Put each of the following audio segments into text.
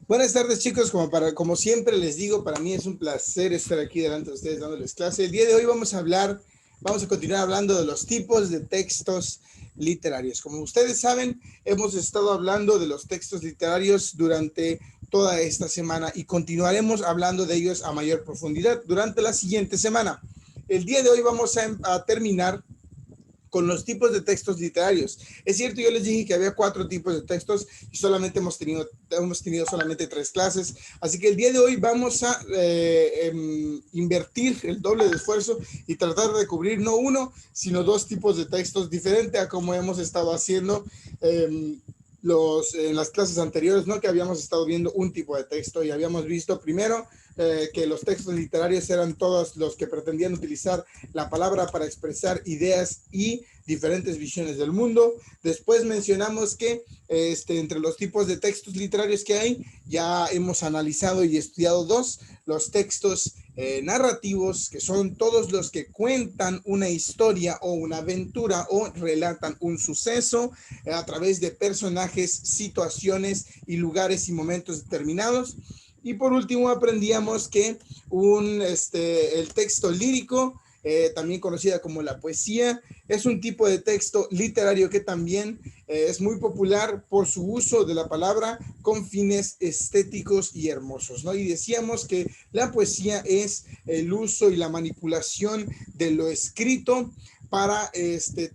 Buenas tardes, chicos. Como siempre les digo, para mí es un placer estar aquí delante de ustedes dándoles clase. El día de hoy vamos a continuar hablando de los tipos de textos literarios. Como ustedes saben, hemos estado hablando de los textos literarios durante toda esta semana y continuaremos hablando de ellos a mayor profundidad durante la siguiente semana. El día de hoy vamos a terminar con los tipos de textos literarios. Es cierto, yo les dije que había 4 tipos de textos y solamente hemos tenido solamente 3 clases, así que el día de hoy vamos a invertir el doble de esfuerzo y tratar de cubrir no uno, sino 2 tipos de textos diferente a como hemos estado haciendo en las clases anteriores, ¿no? Que habíamos estado viendo un tipo de texto y habíamos visto primero que los textos literarios eran todos los que pretendían utilizar la palabra para expresar ideas y diferentes visiones del mundo. Después mencionamos que entre los tipos de textos literarios que hay, ya hemos analizado y estudiado 2, los textos narrativos, que son todos los que cuentan una historia o una aventura o relatan un suceso a través de personajes, situaciones y lugares y momentos determinados. Y por último aprendíamos que el texto lírico, también conocida como la poesía, es un tipo de texto literario que también es muy popular por su uso de la palabra con fines estéticos y hermosos, ¿no? Y decíamos que la poesía es el uso y la manipulación de lo escrito para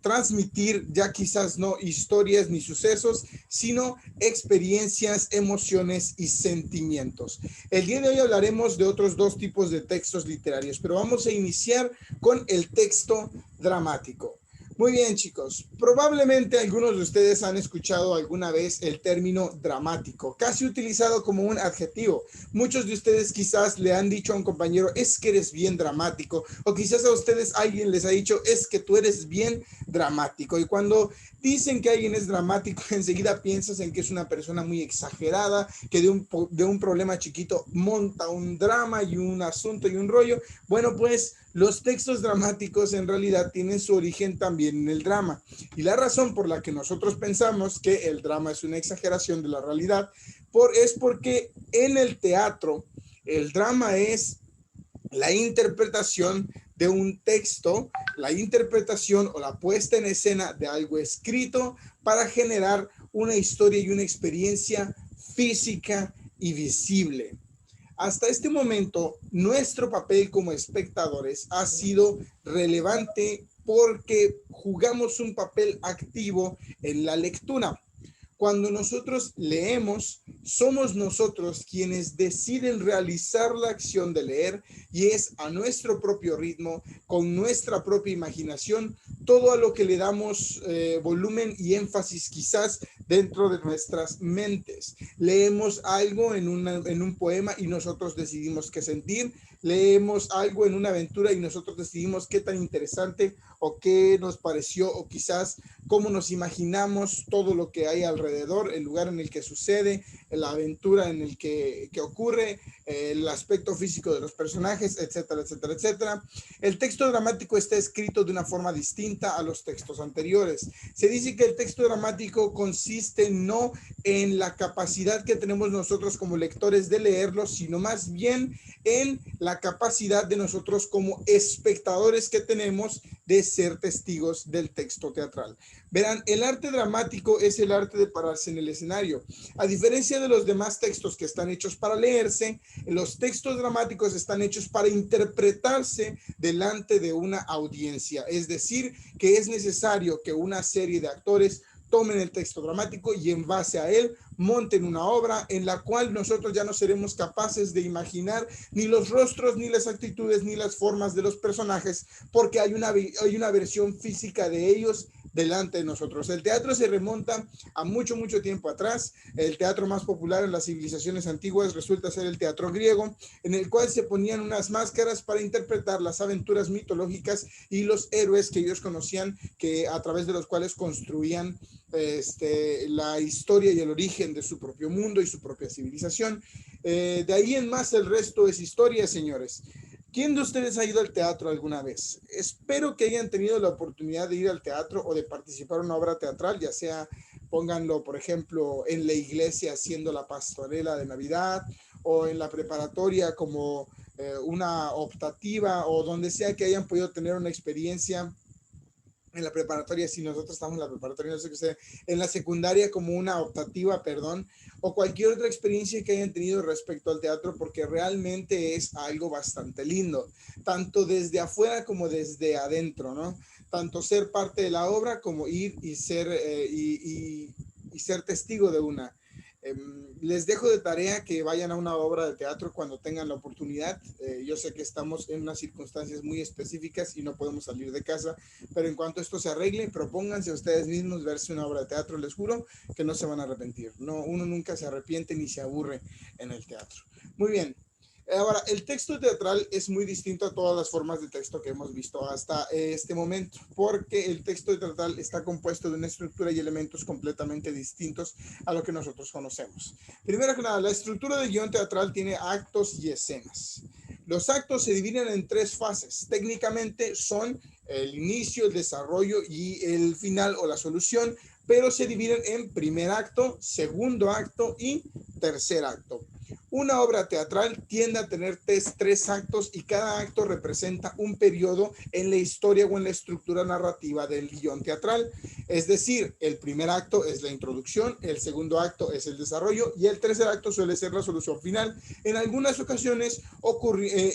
transmitir ya quizás no historias ni sucesos, sino experiencias, emociones y sentimientos. El día de hoy hablaremos de otros 2 tipos de textos literarios, pero vamos a iniciar con el texto dramático. Muy bien, chicos. Probablemente algunos de ustedes han escuchado alguna vez el término dramático, casi utilizado como un adjetivo. Muchos de ustedes quizás le han dicho a un compañero, es que eres bien dramático, o quizás a ustedes alguien les ha dicho, es que tú eres bien dramático. Y cuando dicen que alguien es dramático, enseguida piensas en que es una persona muy exagerada, que de un problema chiquito monta un drama y un asunto y un rollo. Bueno, pues los textos dramáticos en realidad tienen su origen también en el drama. Y la razón por la que nosotros pensamos que el drama es una exageración de la realidad es porque en el teatro el drama es la interpretación de un texto, la interpretación o la puesta en escena de algo escrito para generar una historia y una experiencia física y visible. Hasta este momento, nuestro papel como espectadores ha sido relevante porque jugamos un papel activo en la lectura. Cuando nosotros leemos, somos nosotros quienes deciden realizar la acción de leer y es a nuestro propio ritmo, con nuestra propia imaginación, todo a lo que le damos volumen y énfasis quizás dentro de nuestras mentes. Leemos algo en un poema y nosotros decidimos qué sentir, leemos algo en una aventura y nosotros decidimos qué tan interesante o qué nos pareció o quizás cómo nos imaginamos todo lo que hay alrededor, el lugar en el que sucede, la aventura en el que ocurre, el aspecto físico de los personajes, etcétera, etcétera, etcétera. El texto dramático está escrito de una forma distinta a los textos anteriores. Se dice que el texto dramático consiste no en la capacidad que tenemos nosotros como lectores de leerlo, sino más bien en la capacidad de nosotros como espectadores que tenemos de ser testigos del texto teatral. Verán, el arte dramático es el arte de pararse en el escenario. A diferencia de los demás textos que están hechos para leerse, los textos dramáticos están hechos para interpretarse delante de una audiencia. Es decir, que es necesario que una serie de actores tomen el texto dramático y en base a él monten una obra en la cual nosotros ya no seremos capaces de imaginar ni los rostros, ni las actitudes, ni las formas de los personajes, porque hay una versión física de ellos delante de nosotros. El teatro se remonta a mucho, mucho tiempo atrás. El teatro más popular en las civilizaciones antiguas resulta ser el teatro griego, en el cual se ponían unas máscaras para interpretar las aventuras mitológicas y los héroes que ellos conocían, que a través de los cuales construían la historia y el origen de su propio mundo y su propia civilización. De ahí en más el resto es historia, señores. ¿Quién de ustedes ha ido al teatro alguna vez? Espero que hayan tenido la oportunidad de ir al teatro o de participar en una obra teatral, ya sea pónganlo, por ejemplo, en la iglesia haciendo la pastorela de Navidad o en la preparatoria como una optativa o donde sea que hayan podido tener una experiencia en la preparatoria, si nosotros estamos en la preparatoria, no sé qué sea, en la secundaria como una optativa, perdón, o cualquier otra experiencia que hayan tenido respecto al teatro, porque realmente es algo bastante lindo, tanto desde afuera como desde adentro, ¿no? Tanto ser parte de la obra como ir y ser, y ser testigo de una. Les dejo de tarea que vayan a una obra de teatro cuando tengan la oportunidad. Yo sé que estamos en unas circunstancias muy específicas y no podemos salir de casa, pero en cuanto esto se arregle, propónganse a ustedes mismos verse una obra de teatro. Les juro que no se van a arrepentir. No, uno nunca se arrepiente ni se aburre en el teatro. Muy bien. Ahora, el texto teatral es muy distinto a todas las formas de texto que hemos visto hasta este momento, porque el texto teatral está compuesto de una estructura y elementos completamente distintos a lo que nosotros conocemos. Primero que nada, la estructura del guión teatral tiene actos y escenas. Los actos se dividen en tres fases. Técnicamente son el inicio, el desarrollo y el final o la solución, pero se dividen en primer acto, segundo acto y tercer acto. Una obra teatral tiende a tener tres actos y cada acto representa un periodo en la historia o en la estructura narrativa del guión teatral. Es decir, el primer acto es la introducción, el segundo acto es el desarrollo y el tercer acto suele ser la solución final. En algunas ocasiones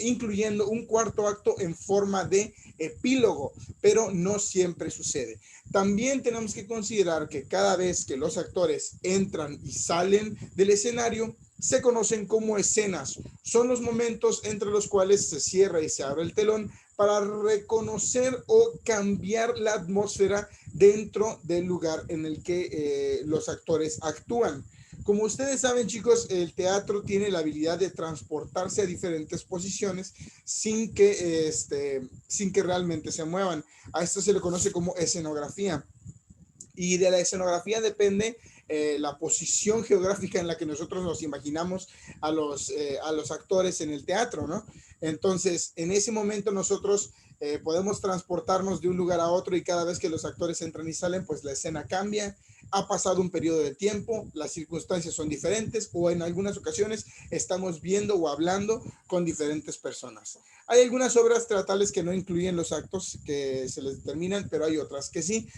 incluyendo un cuarto acto en forma de epílogo, pero no siempre sucede. También tenemos que considerar que cada vez que los actores entran y salen del escenario, se conocen como escenas. Son los momentos entre los cuales se cierra y se abre el telón para reconocer o cambiar la atmósfera dentro del lugar en el que los actores actúan. Como ustedes saben, chicos, el teatro tiene la habilidad de transportarse a diferentes posiciones sin que realmente se muevan. A esto se le conoce como escenografía. Y de la escenografía depende la posición geográfica en la que nosotros nos imaginamos a los actores en el teatro, ¿no? Entonces, en ese momento nosotros podemos transportarnos de un lugar a otro y cada vez que los actores entran y salen, pues la escena cambia. Ha pasado un periodo de tiempo, las circunstancias son diferentes o en algunas ocasiones estamos viendo o hablando con diferentes personas. Hay algunas obras teatrales que no incluyen los actos que se les determinan, pero hay otras que sí.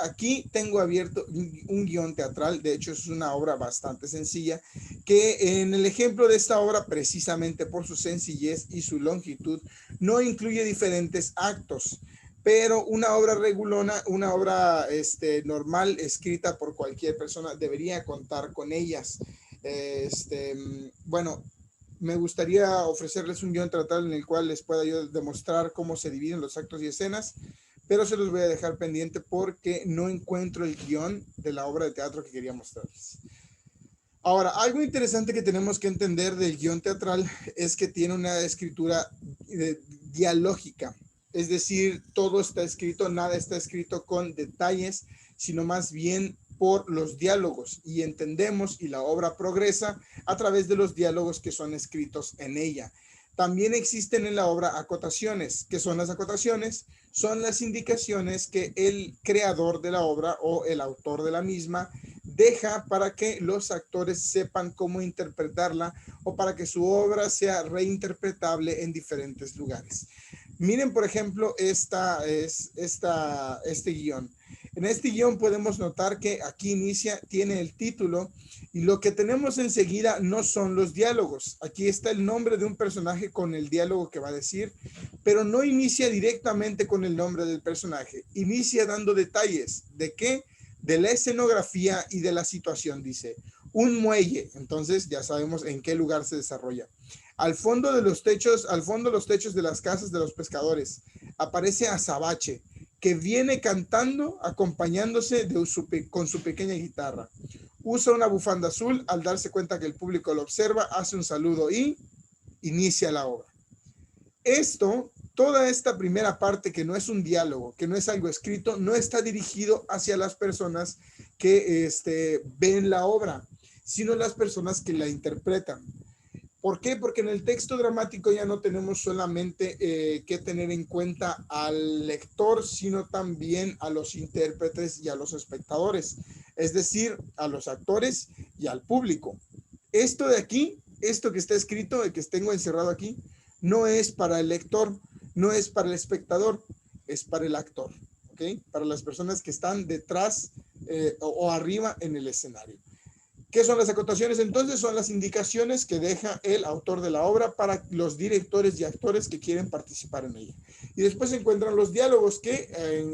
Aquí tengo abierto un guión teatral, de hecho es una obra bastante sencilla, que en el ejemplo de esta obra, precisamente por su sencillez y su longitud, no incluye diferentes actos, pero una obra regulona, una obra normal, escrita por cualquier persona, debería contar con ellas. Bueno, me gustaría ofrecerles un guión teatral en el cual les pueda yo demostrar cómo se dividen los actos y escenas, pero se los voy a dejar pendiente porque no encuentro el guión de la obra de teatro que quería mostrarles. Ahora, algo interesante que tenemos que entender del guión teatral es que tiene una escritura dialógica, es decir, todo está escrito, nada está escrito con detalles, sino más bien por los diálogos y entendemos y la obra progresa a través de los diálogos que son escritos en ella. También existen en la obra acotaciones. ¿Qué son las acotaciones? Son las indicaciones que el creador de la obra o el autor de la misma deja para que los actores sepan cómo interpretarla o para que su obra sea reinterpretable en diferentes lugares. Miren, por ejemplo, este guión. En este guión podemos notar que aquí inicia, tiene el título y lo que tenemos enseguida no son los diálogos. Aquí está el nombre de un personaje con el diálogo que va a decir, pero no inicia directamente con el nombre del personaje. Inicia dando detalles. ¿De qué? De la escenografía y de la situación, dice. Un muelle, entonces ya sabemos en qué lugar se desarrolla. Al fondo los techos de las casas de los pescadores, aparece Azabache, que viene cantando acompañándose con su pequeña guitarra. Usa una bufanda azul, al darse cuenta que el público lo observa, hace un saludo y inicia la obra. Toda esta primera parte que no es un diálogo, que no es algo escrito, no está dirigido hacia las personas que ven la obra, sino las personas que la interpretan. ¿Por qué? Porque en el texto dramático ya no tenemos solamente que tener en cuenta al lector, sino también a los intérpretes y a los espectadores. es decir, a los actores y al público. Esto de aquí, esto que está escrito, el que tengo encerrado aquí, no es para el lector, no es para el espectador, es para el actor, ¿ok? Para las personas que están detrás o arriba en el escenario. ¿Qué son las acotaciones? Entonces son las indicaciones que deja el autor de la obra para los directores y actores que quieren participar en ella. Y después se encuentran los diálogos que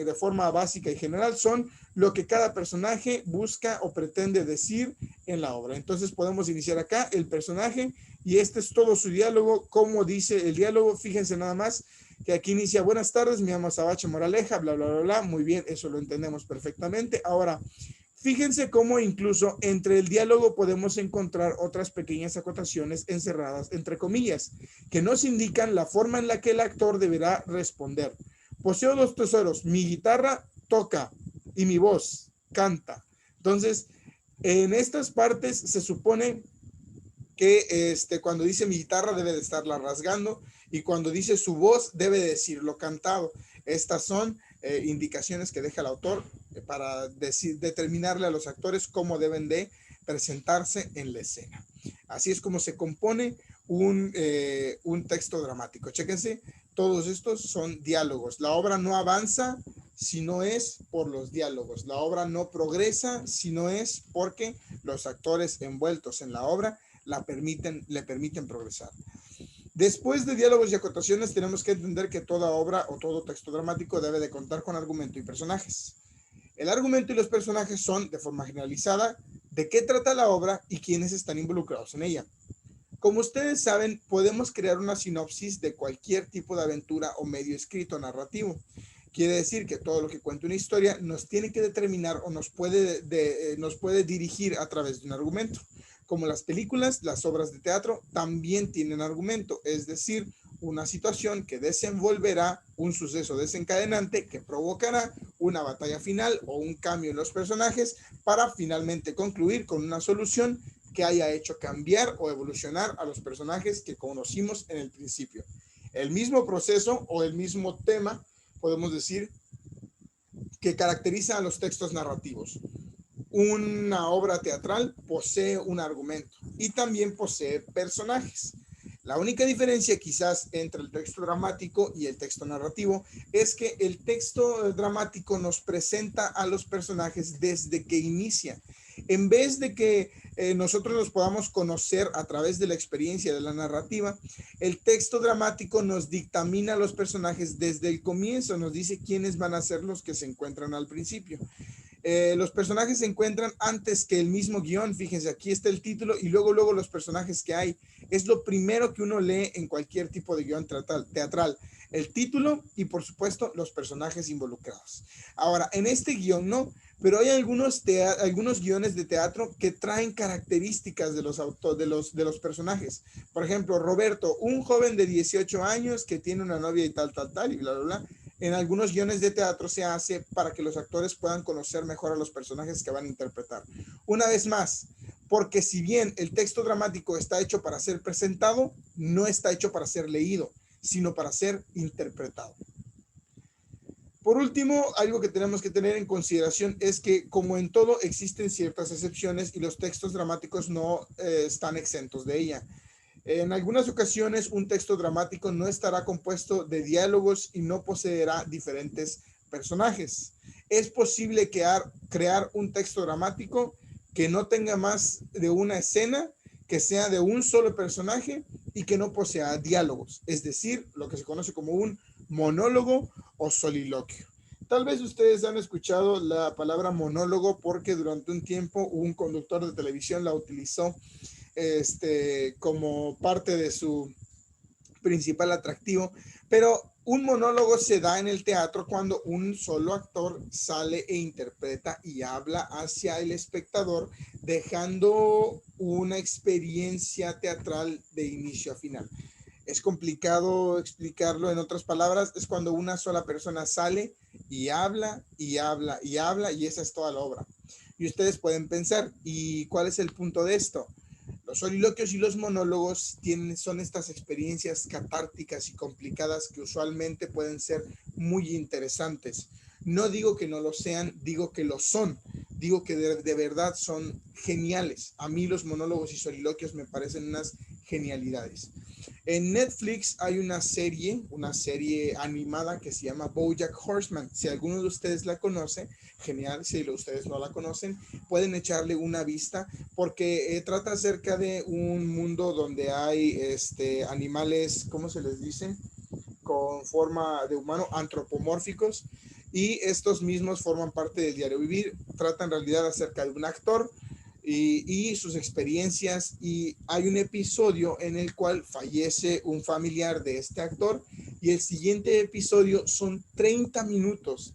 de forma básica y general son lo que cada personaje busca o pretende decir en la obra. Entonces podemos iniciar acá el personaje y este es todo su diálogo. Como dice el diálogo, fíjense nada más que aquí inicia: buenas tardes, me llamo Sabache Moraleja, bla, bla, bla, bla. Muy bien, eso lo entendemos perfectamente. Ahora, fíjense cómo incluso entre el diálogo podemos encontrar otras pequeñas acotaciones encerradas entre comillas, que nos indican la forma en la que el actor deberá responder. Poseo dos tesoros, mi guitarra toca y mi voz canta. Entonces, en estas partes se supone que cuando dice mi guitarra debe de estarla rasgando y cuando dice su voz debe de decirlo cantado. Estas son indicaciones que deja el autor para determinarle a los actores cómo deben de presentarse en la escena. Así es como se compone un texto dramático. Chéquense, todos estos son diálogos. La obra no avanza si no es por los diálogos. La obra no progresa si no es porque los actores envueltos en la obra le permiten progresar. Después de diálogos y acotaciones, tenemos que entender que toda obra o todo texto dramático debe de contar con argumento y personajes. El argumento y los personajes son, de forma generalizada, de qué trata la obra y quiénes están involucrados en ella. Como ustedes saben, podemos crear una sinopsis de cualquier tipo de aventura o medio escrito narrativo. Quiere decir que todo lo que cuenta una historia nos tiene que determinar o nos puede dirigir a través de un argumento. Como las películas, las obras de teatro también tienen argumento, es decir, una situación que desenvolverá un suceso desencadenante que provocará una batalla final o un cambio en los personajes para finalmente concluir con una solución que haya hecho cambiar o evolucionar a los personajes que conocimos en el principio. El mismo proceso o el mismo tema, podemos decir, que caracteriza a los textos narrativos. Una obra teatral posee un argumento y también posee personajes. La única diferencia quizás entre el texto dramático y el texto narrativo es que el texto dramático nos presenta a los personajes desde que inicia. En vez de que nosotros los podamos conocer a través de la experiencia de la narrativa, el texto dramático nos dictamina a los personajes desde el comienzo, nos dice quiénes van a ser los que se encuentran al principio. Los personajes se encuentran antes que el mismo guión. Fíjense, aquí está el título y luego los personajes que hay. Es lo primero que uno lee en cualquier tipo de guión teatral. El título y, por supuesto, los personajes involucrados. Ahora, en este guión no, pero hay algunos guiones de teatro que traen características de los personajes. Por ejemplo, Roberto, un joven de 18 años que tiene una novia y tal, y bla, bla, bla. En algunos guiones de teatro se hace para que los actores puedan conocer mejor a los personajes que van a interpretar. Una vez más, porque si bien el texto dramático está hecho para ser presentado, no está hecho para ser leído, sino para ser interpretado. Por último, algo que tenemos que tener en consideración es que, como en todo, existen ciertas excepciones y los textos dramáticos no están exentos de ella. En algunas ocasiones, un texto dramático no estará compuesto de diálogos y no poseerá diferentes personajes. Es posible crear un texto dramático que no tenga más de una escena, que sea de un solo personaje y que no posea diálogos, es decir, lo que se conoce como un monólogo o soliloquio. Tal vez ustedes han escuchado la palabra monólogo porque durante un tiempo un conductor de televisión la utilizó como parte de su principal atractivo, pero un monólogo se da en el teatro cuando un solo actor sale e interpreta y habla hacia el espectador, dejando una experiencia teatral de inicio a final. Es complicado explicarlo en otras palabras, es cuando una sola persona sale y habla y habla y habla y esa es toda la obra. Y ustedes pueden pensar, ¿y cuál es el punto de esto? Los soliloquios y los monólogos son estas experiencias catárticas y complicadas que usualmente pueden ser muy interesantes. No digo que no lo sean, digo que lo son, digo que de verdad son geniales. A mí los monólogos y soliloquios me parecen unas genialidades. En Netflix hay una serie animada que se llama BoJack Horseman. Si alguno de ustedes la conoce, genial. Si ustedes no la conocen, pueden echarle una vista porque trata acerca de un mundo donde hay animales, ¿cómo se les dice? Con forma de humano, antropomórficos, y estos mismos forman parte del diario vivir. Trata en realidad acerca de un actor y sus experiencias, y hay un episodio en el cual fallece un familiar de este actor y el siguiente episodio son 30 minutos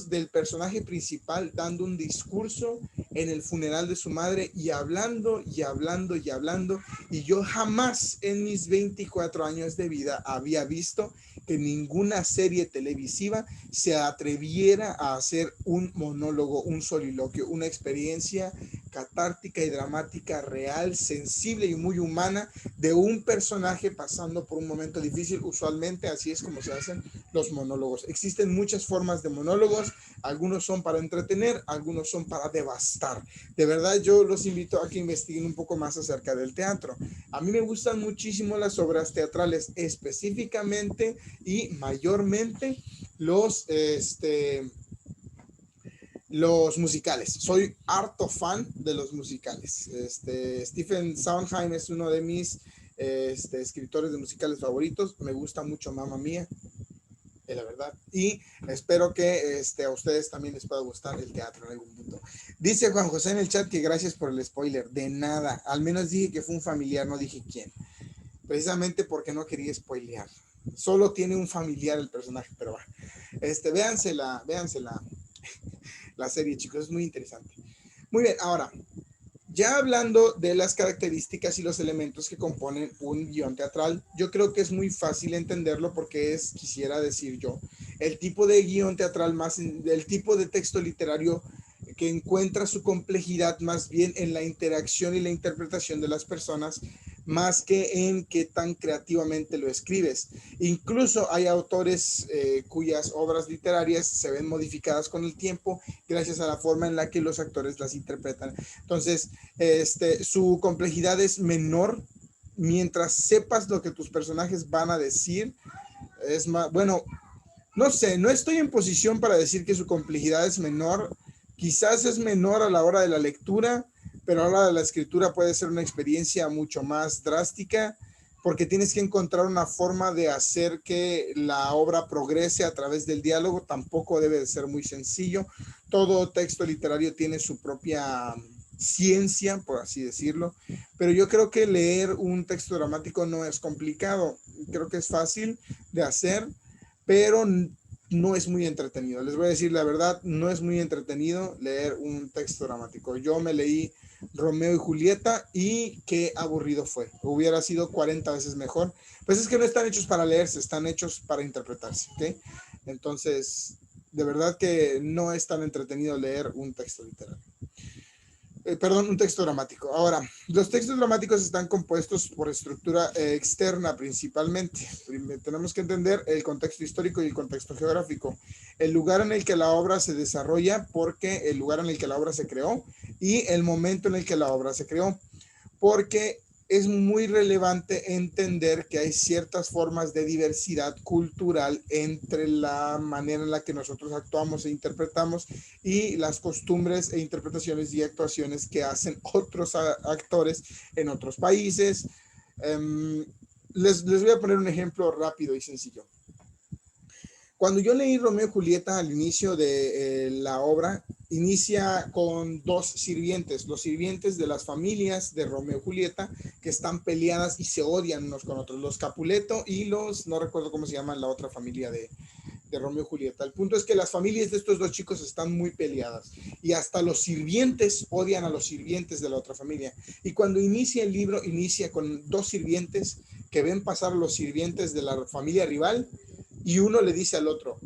del personaje principal dando un discurso en el funeral de su madre y hablando y hablando y hablando, y yo jamás en mis 24 años de vida había visto que ninguna serie televisiva se atreviera a hacer un monólogo, un soliloquio, una experiencia catártica y dramática real, sensible y muy humana de un personaje pasando por un momento difícil. Usualmente así es como se hacen los monólogos. Existen muchas formas de monólogos, algunos son para entretener, algunos son para devastar. De verdad, yo los invito a que investiguen un poco más acerca del teatro. A mí me gustan muchísimo las obras teatrales, específicamente y mayormente los musicales. Soy harto fan de los musicales. Stephen Sondheim es uno de mis escritores de musicales favoritos. Me gusta mucho Mamma Mía, la verdad. Y espero que a ustedes también les pueda gustar el teatro en algún punto. Dice Juan José en el chat que gracias por el spoiler. De nada. Al menos dije que fue un familiar, no dije quién. Precisamente porque no quería spoilear. Solo tiene un familiar el personaje, pero bueno. Véansela la serie, chicos, es muy interesante. Muy bien, ahora, ya hablando de las características y los elementos que componen un guión teatral, yo creo que es muy fácil entenderlo porque quisiera decir yo, el tipo de guión teatral el tipo de texto literario que encuentra su complejidad más bien en la interacción y la interpretación de las personas, más que en qué tan creativamente lo escribes. Incluso hay autores cuyas obras literarias se ven modificadas con el tiempo gracias a la forma en la que los actores las interpretan. Entonces, su complejidad es menor mientras sepas lo que tus personajes van a decir. Es más, bueno, no sé, no estoy en posición para decir que su complejidad es menor. Quizás es menor a la hora de la lectura, pero a la hora de la escritura puede ser una experiencia mucho más drástica, porque tienes que encontrar una forma de hacer que la obra progrese a través del diálogo. Tampoco debe de ser muy sencillo. Todo texto literario tiene su propia ciencia, por así decirlo, pero yo creo que leer un texto dramático no es complicado. Creo que es fácil de hacer, pero no es muy entretenido. Les voy a decir la verdad, no es muy entretenido leer un texto dramático. Yo me leí Romeo y Julieta y qué aburrido fue. Hubiera sido 40 veces mejor. Pues es que no están hechos para leerse, están hechos para interpretarse, ¿ok? Entonces, de verdad que no es tan entretenido leer un texto literario. Perdón, un texto dramático. Ahora, los textos dramáticos están compuestos por estructura externa principalmente. Tenemos que entender el contexto histórico y el contexto geográfico. El lugar en el que la obra se desarrolla, porque el lugar en el que la obra se creó, y el momento en el que la obra se creó, porque es muy relevante entender que hay ciertas formas de diversidad cultural entre la manera en la que nosotros actuamos e interpretamos y las costumbres e interpretaciones y actuaciones que hacen otros actores en otros países. Les voy a poner un ejemplo rápido y sencillo. Cuando yo leí Romeo y Julieta al inicio de la obra, inicia con dos sirvientes, los sirvientes de las familias de Romeo y Julieta, que están peleadas y se odian unos con otros, los Capuleto y no recuerdo cómo se llaman la otra familia de Romeo y Julieta. El punto es que las familias de estos dos chicos están muy peleadas y hasta los sirvientes odian a los sirvientes de la otra familia. Y cuando inicia el libro, inicia con dos sirvientes que ven pasar a los sirvientes de la familia rival, y uno le dice al otro,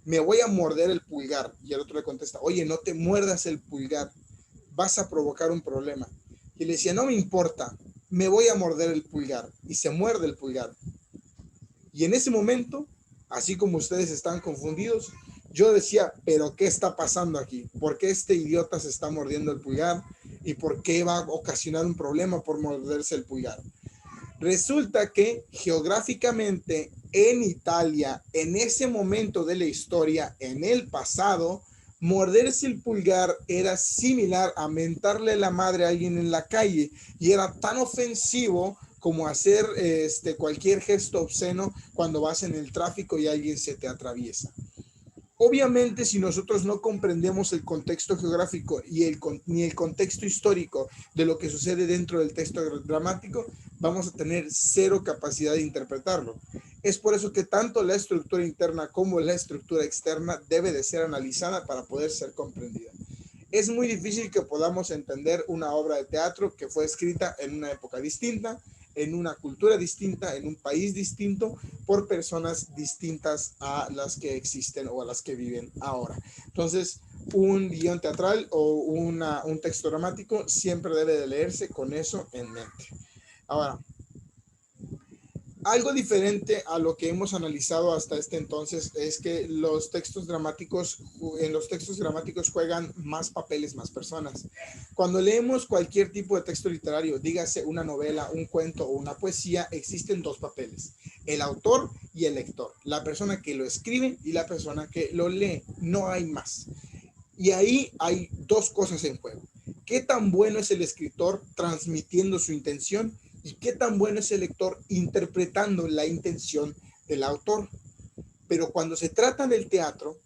me voy a morder el pulgar. Y el otro le contesta, oye, no te muerdas el pulgar, vas a provocar un problema. Y le decía, no me importa, me voy a morder el pulgar. Y se muerde el pulgar. Y en ese momento, así como ustedes están confundidos, yo decía, pero ¿qué está pasando aquí? ¿Por qué este idiota se está mordiendo el pulgar? ¿Y por qué va a ocasionar un problema por morderse el pulgar? Resulta que geográficamente en Italia, en ese momento de la historia, en el pasado, morderse el pulgar era similar a mentarle la madre a alguien en la calle y era tan ofensivo como hacer cualquier gesto obsceno cuando vas en el tráfico y alguien se te atraviesa. Obviamente, si nosotros no comprendemos el contexto geográfico ni el contexto histórico de lo que sucede dentro del texto dramático, vamos a tener cero capacidad de interpretarlo. Es por eso que tanto la estructura interna como la estructura externa debe de ser analizada para poder ser comprendida. Es muy difícil que podamos entender una obra de teatro que fue escrita en una época distinta, en una cultura distinta, en un país distinto, por personas distintas a las que existen o a las que viven ahora. Entonces, un guión teatral o un texto dramático siempre debe de leerse con eso en mente. Ahora, algo diferente a lo que hemos analizado hasta este entonces es que en los textos dramáticos juegan más papeles, más personas. Cuando leemos cualquier tipo de texto literario, dígase una novela, un cuento o una poesía, existen dos papeles: el autor y el lector, la persona que lo escribe y la persona que lo lee. No hay más. Y ahí hay dos cosas en juego: qué tan bueno es el escritor transmitiendo su intención y qué tan bueno es el lector interpretando la intención del autor. Pero cuando se trata del teatro,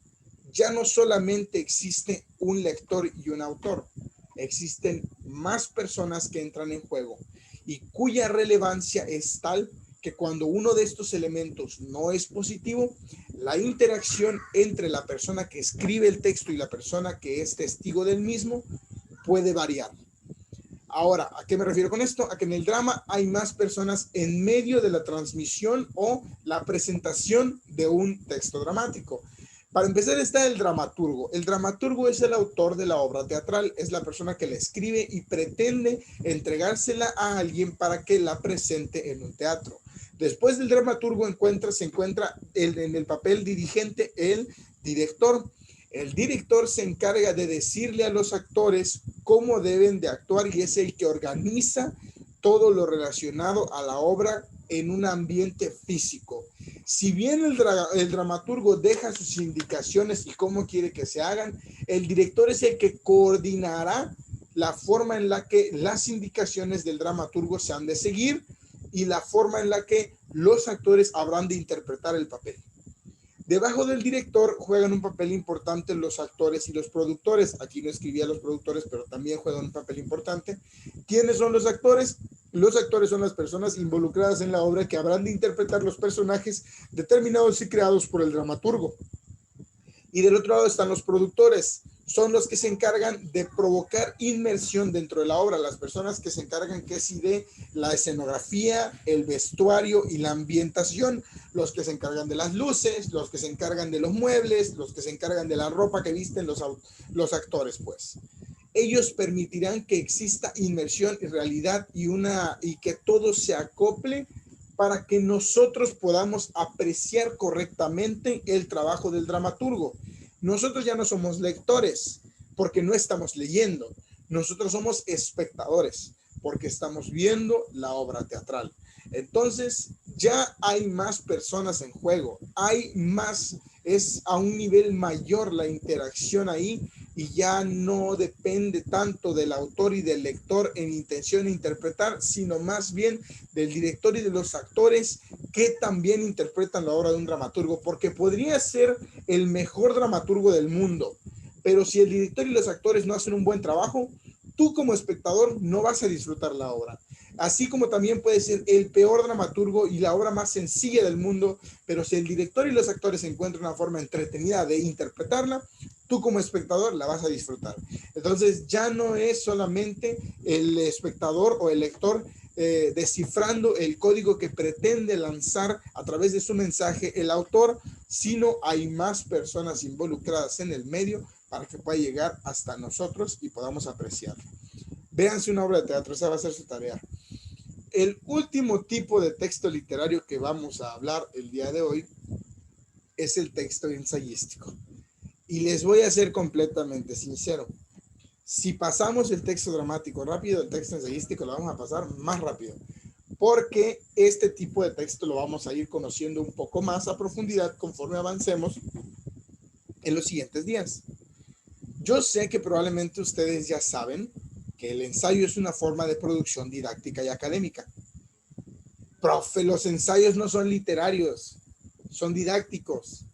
ya no solamente existe un lector y un autor, existen más personas que entran en juego y cuya relevancia es tal que cuando uno de estos elementos no es positivo, la interacción entre la persona que escribe el texto y la persona que es testigo del mismo puede variar. Ahora, ¿a qué me refiero con esto? A que en el drama hay más personas en medio de la transmisión o la presentación de un texto dramático. Para empezar está el dramaturgo. El dramaturgo es el autor de la obra teatral, es la persona que la escribe y pretende entregársela a alguien para que la presente en un teatro. Después del dramaturgo se encuentra en el papel dirigente el director. El director se encarga de decirle a los actores cómo deben de actuar y es el que organiza todo lo relacionado a la obra en un ambiente físico. Si bien el dramaturgo deja sus indicaciones y cómo quiere que se hagan, el director es el que coordinará la forma en la que las indicaciones del dramaturgo se han de seguir y la forma en la que los actores habrán de interpretar el papel. Debajo del director juegan un papel importante los actores y los productores. Aquí no escribía los productores, pero también juegan un papel importante. ¿Quiénes son los actores? Los actores son las personas involucradas en la obra que habrán de interpretar los personajes determinados y creados por el dramaturgo. Y del otro lado están los productores. Son los que se encargan de provocar inmersión dentro de la obra, las personas que se encargan que si de la escenografía, el vestuario y la ambientación, los que se encargan de las luces, los que se encargan de los muebles, los que se encargan de la ropa que visten los actores, pues. Ellos permitirán que exista inmersión y realidad y que todo se acople para que nosotros podamos apreciar correctamente el trabajo del dramaturgo. Nosotros ya no somos lectores porque no estamos leyendo, nosotros somos espectadores porque estamos viendo la obra teatral. Entonces ya hay más personas en juego, es a un nivel mayor la interacción ahí y ya no depende tanto del autor y del lector en intención de interpretar, sino más bien del director y de los actores que también interpretan la obra de un dramaturgo, porque podría ser el mejor dramaturgo del mundo, pero si el director y los actores no hacen un buen trabajo, tú como espectador no vas a disfrutar la obra. Así como también puede ser el peor dramaturgo y la obra más sencilla del mundo, pero si el director y los actores encuentran una forma entretenida de interpretarla, tú como espectador la vas a disfrutar. Entonces ya no es solamente el espectador o el lector descifrando el código que pretende lanzar a través de su mensaje el autor, sino hay más personas involucradas en el medio para que pueda llegar hasta nosotros y podamos apreciarlo. Véanse una obra de teatro, esa va a ser su tarea. El último tipo de texto literario que vamos a hablar el día de hoy es el texto ensayístico. Y les voy a ser completamente sincero. Si pasamos el texto dramático rápido, el texto ensayístico lo vamos a pasar más rápido, porque este tipo de texto lo vamos a ir conociendo un poco más a profundidad conforme avancemos en los siguientes días. Yo sé que probablemente ustedes ya saben que el ensayo es una forma de producción didáctica y académica. Profe, los ensayos no son literarios, son didácticos.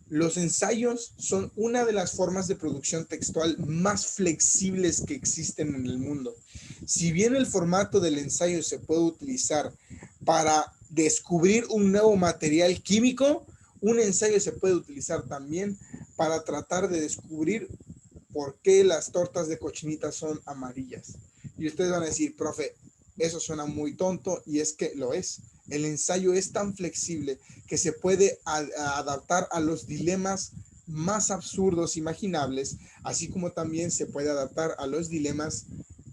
Los ensayos son una de las formas de producción textual más flexibles que existen en el mundo. Si bien el formato del ensayo se puede utilizar para descubrir un nuevo material químico, un ensayo se puede utilizar también para tratar de descubrir por qué las tortas de cochinita son amarillas. Y ustedes van a decir, profe, eso suena muy tonto, y es que lo es. El ensayo es tan flexible que se puede adaptar a los dilemas más absurdos imaginables, así como también se puede adaptar a los dilemas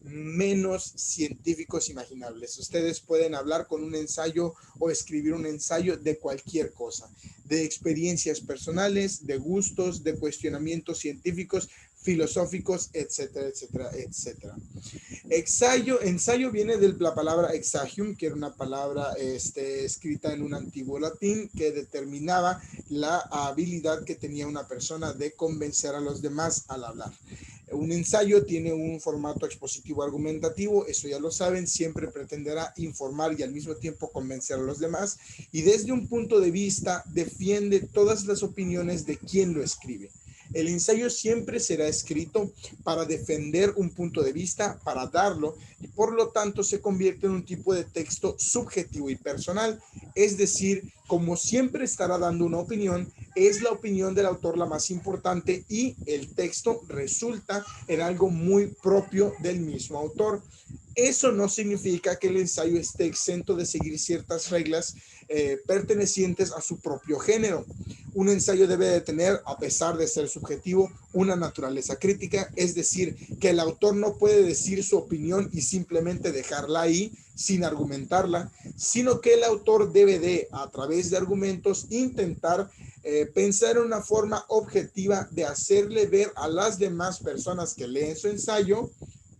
menos científicos imaginables. Ustedes pueden hablar con un ensayo o escribir un ensayo de cualquier cosa, de experiencias personales, de gustos, de cuestionamientos científicos, filosóficos, etcétera, etcétera, etcétera. Ensayo viene de la palabra exagium, que era una palabra escrita en un antiguo latín que determinaba la habilidad que tenía una persona de convencer a los demás al hablar. Un ensayo tiene un formato expositivo argumentativo, eso ya lo saben, siempre pretenderá informar y al mismo tiempo convencer a los demás, y desde un punto de vista defiende todas las opiniones de quien lo escribe. El ensayo siempre será escrito para defender un punto de vista, para darlo, y por lo tanto se convierte en un tipo de texto subjetivo y personal. Es decir, como siempre estará dando una opinión, es la opinión del autor la más importante y el texto resulta en algo muy propio del mismo autor. Eso no significa que el ensayo esté exento de seguir ciertas reglas pertenecientes a su propio género. Un ensayo debe de tener, a pesar de ser subjetivo, una naturaleza crítica, es decir, que el autor no puede decir su opinión y simplemente dejarla ahí sin argumentarla, sino que el autor debe de, a través de argumentos, intentar pensar en una forma objetiva de hacerle ver a las demás personas que leen su ensayo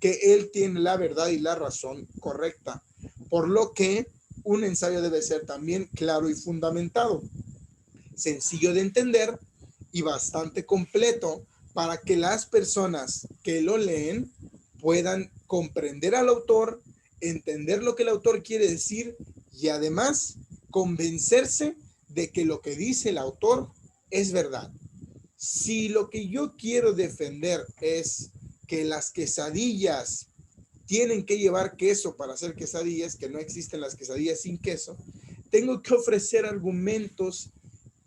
que él tiene la verdad y la razón correcta. Por lo que un ensayo debe ser también claro y fundamentado, sencillo de entender y bastante completo para que las personas que lo leen puedan comprender al autor, entender lo que el autor quiere decir y además convencerse de que lo que dice el autor es verdad. Si lo que yo quiero defender es que las quesadillas tienen que llevar queso para hacer quesadillas, que no existen las quesadillas sin queso, tengo que ofrecer argumentos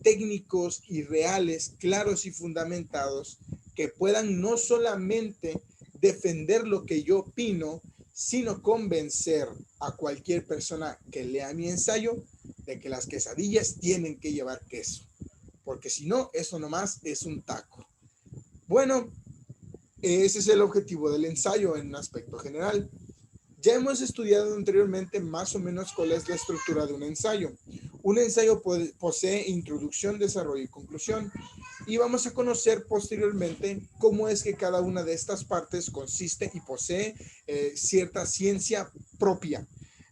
técnicos y reales, claros y fundamentados, que puedan no solamente defender lo que yo opino, sino convencer a cualquier persona que lea mi ensayo de que las quesadillas tienen que llevar queso, porque si no, eso nomás es un taco. Bueno, ese es el objetivo del ensayo en un aspecto general. Ya hemos estudiado anteriormente más o menos cuál es la estructura de un ensayo. Un ensayo posee introducción, desarrollo y conclusión. Y vamos a conocer posteriormente cómo es que cada una de estas partes consiste y posee cierta ciencia propia.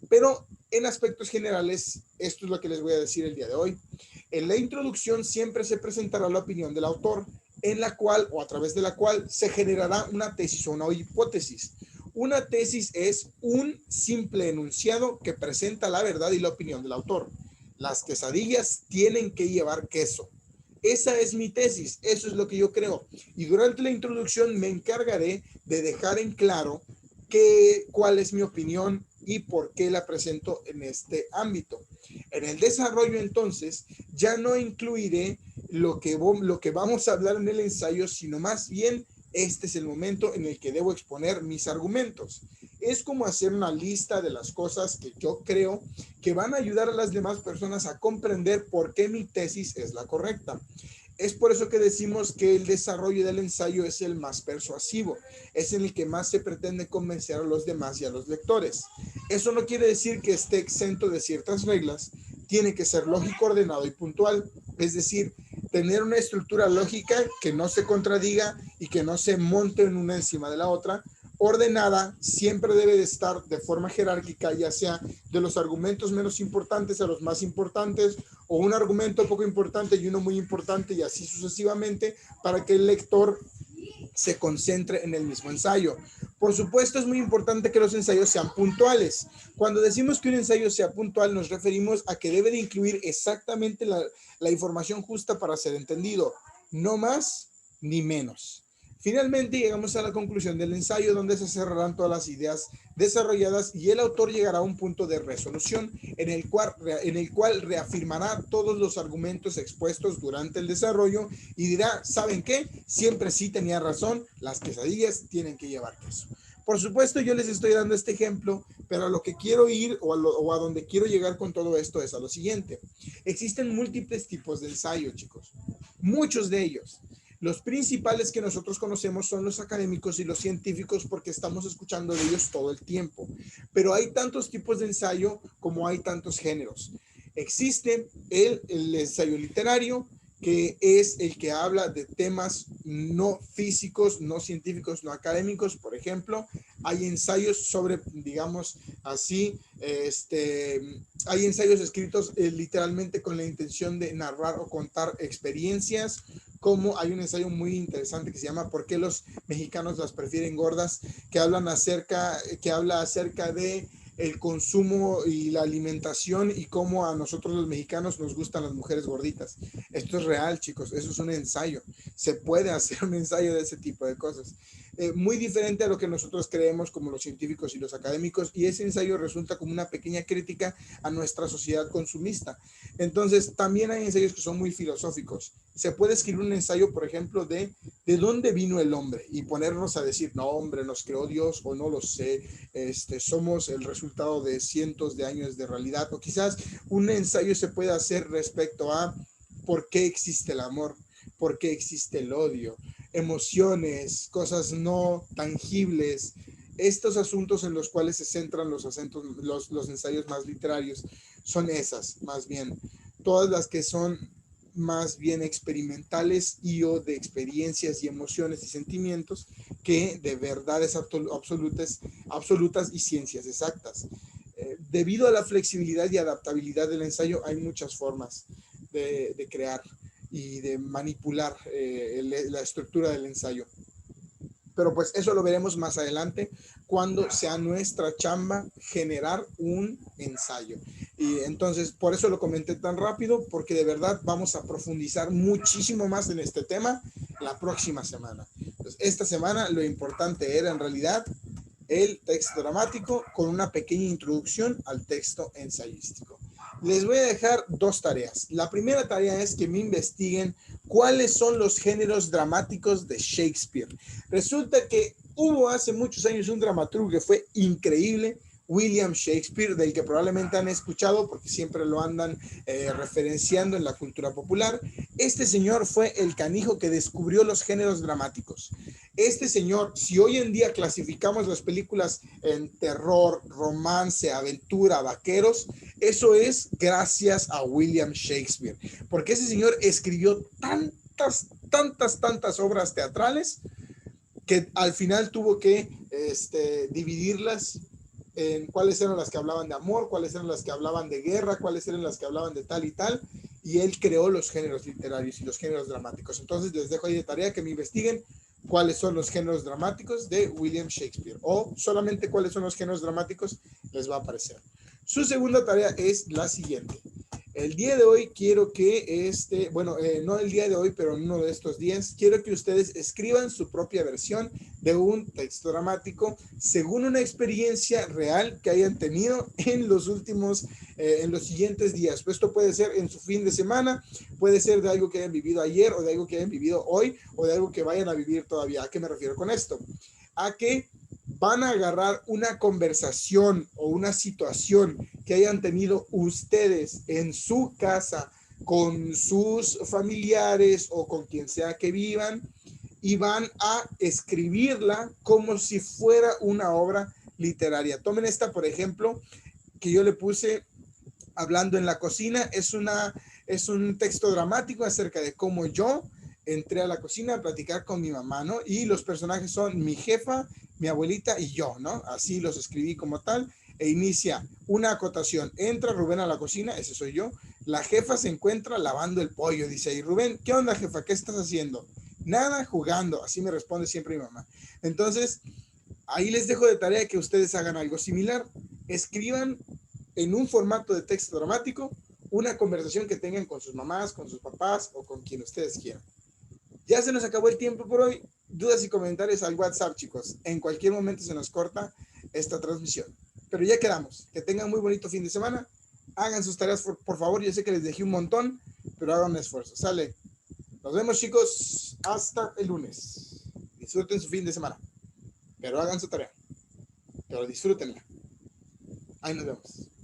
Pero en aspectos generales, esto es lo que les voy a decir el día de hoy. En la introducción siempre se presentará la opinión del autor, en la cual o a través de la cual se generará una tesis o una hipótesis. Una tesis es un simple enunciado que presenta la verdad y la opinión del autor. Las quesadillas tienen que llevar queso. Esa es mi tesis, eso es lo que yo creo. Y durante la introducción me encargaré de dejar en claro cuál es mi opinión y por qué la presento en este ámbito. En el desarrollo, entonces, ya no incluiré lo que vamos a hablar en el ensayo, sino más bien este es el momento en el que debo exponer mis argumentos. Es como hacer una lista de las cosas que yo creo que van a ayudar a las demás personas a comprender por qué mi tesis es la correcta. Es por eso que decimos que el desarrollo del ensayo es el más persuasivo, es en el que más se pretende convencer a los demás y a los lectores. Eso no quiere decir que esté exento de ciertas reglas, tiene que ser lógico, ordenado y puntual, es decir, tener una estructura lógica que no se contradiga y que no se monte en una encima de la otra. Ordenada, siempre debe de estar de forma jerárquica, ya sea de los argumentos menos importantes a los más importantes, o un argumento poco importante y uno muy importante, y así sucesivamente, para que el lector se concentre en el mismo ensayo. Por supuesto, es muy importante que los ensayos sean puntuales. Cuando decimos que un ensayo sea puntual, nos referimos a que debe de incluir exactamente la información justa para ser entendido, no más ni menos. Finalmente llegamos a la conclusión del ensayo, donde se cerrarán todas las ideas desarrolladas y el autor llegará a un punto de resolución en el cual reafirmará todos los argumentos expuestos durante el desarrollo y dirá, ¿saben qué? Siempre sí tenía razón, las quesadillas tienen que llevar queso. Por supuesto, yo les estoy dando este ejemplo, pero a lo que quiero ir o a donde quiero llegar con todo esto es a lo siguiente. Existen múltiples tipos de ensayo, chicos. Muchos de ellos. Los principales que nosotros conocemos son los académicos y los científicos porque estamos escuchando de ellos todo el tiempo. Pero hay tantos tipos de ensayo como hay tantos géneros. Existe el ensayo literario, que es el que habla de temas no físicos, no científicos, no académicos. Por ejemplo, hay ensayos sobre, digamos así, hay ensayos escritos literalmente con la intención de narrar o contar experiencias, como hay un ensayo muy interesante que se llama ¿Por qué los mexicanos las prefieren gordas?, que habla acerca de el consumo y la alimentación y cómo a nosotros los mexicanos nos gustan las mujeres gorditas. Esto es real, chicos, eso es un ensayo. Se puede hacer un ensayo de ese tipo de cosas. Muy diferente a lo que nosotros creemos como los científicos y los académicos, y ese ensayo resulta como una pequeña crítica a nuestra sociedad consumista. Entonces, también hay ensayos que son muy filosóficos. Se puede escribir un ensayo, por ejemplo, de dónde vino el hombre y ponernos a decir, no, hombre, nos creó Dios o no lo sé, somos el resultado de cientos de años de realidad, o quizás un ensayo se puede hacer respecto a por qué existe el amor, por qué existe el odio, emociones, cosas no tangibles. Estos asuntos en los cuales se centran los ensayos más literarios son esas, más bien. Todas las que son más bien experimentales y o de experiencias y emociones y sentimientos que de verdades absolutas y ciencias exactas. Debido a la flexibilidad y adaptabilidad del ensayo, hay muchas formas de crear y de manipular la estructura del ensayo. Pero pues eso lo veremos más adelante cuando sea nuestra chamba generar un ensayo. Y entonces por eso lo comenté tan rápido, porque de verdad vamos a profundizar muchísimo más en este tema la próxima semana. Entonces, esta semana lo importante era en realidad el texto dramático con una pequeña introducción al texto ensayístico. Les voy a dejar dos tareas. La primera tarea es que me investiguen cuáles son los géneros dramáticos de Shakespeare. Resulta que hubo hace muchos años un dramaturgo que fue increíble, William Shakespeare, del que probablemente han escuchado porque siempre lo andan referenciando en la cultura popular. Este señor fue el canijo que descubrió los géneros dramáticos. Este señor, si hoy en día clasificamos las películas en terror, romance, aventura, vaqueros, eso es gracias a William Shakespeare, porque ese señor escribió tantas obras teatrales que al final tuvo que dividirlas en cuáles eran las que hablaban de amor, cuáles eran las que hablaban de guerra, cuáles eran las que hablaban de tal y tal, y él creó los géneros literarios y los géneros dramáticos. Entonces les dejo ahí de tarea que me investiguen cuáles son los géneros dramáticos de William Shakespeare, o solamente cuáles son los géneros dramáticos les va a aparecer. Su segunda tarea es la siguiente. El día de hoy quiero que no el día de hoy, pero en uno de estos días, quiero que ustedes escriban su propia versión de un texto dramático según una experiencia real que hayan tenido en los siguientes días. Pues esto puede ser en su fin de semana, puede ser de algo que hayan vivido ayer o de algo que hayan vivido hoy o de algo que vayan a vivir todavía. ¿A qué me refiero con esto? A que van a agarrar una conversación o una situación que hayan tenido ustedes en su casa con sus familiares o con quien sea que vivan y van a escribirla como si fuera una obra literaria. Tomen esta, por ejemplo, que yo le puse hablando en la cocina. Es una Es un texto dramático acerca de cómo yo entré a la cocina a platicar con mi mamá, ¿no? Y los personajes son mi jefa, mi abuelita y yo, ¿no? Así los escribí como tal. E inicia una acotación. Entra Rubén a la cocina, ese soy yo. La jefa se encuentra lavando el pollo. Dice ahí, Rubén, ¿qué onda, jefa? ¿Qué estás haciendo? Nada, jugando. Así me responde siempre mi mamá. Entonces, ahí les dejo de tarea que ustedes hagan algo similar. Escriban en un formato de texto dramático una conversación que tengan con sus mamás, con sus papás o con quien ustedes quieran. Ya se nos acabó el tiempo por hoy. Dudas y comentarios al WhatsApp, chicos. En cualquier momento se nos corta esta transmisión. Pero ya quedamos. Que tengan muy bonito fin de semana. Hagan sus tareas, por favor. Yo sé que les dejé un montón, pero hagan un esfuerzo. Sale. Nos vemos, chicos. Hasta el lunes. Disfruten su fin de semana. Pero hagan su tarea. Pero disfrútenla. Ahí nos vemos.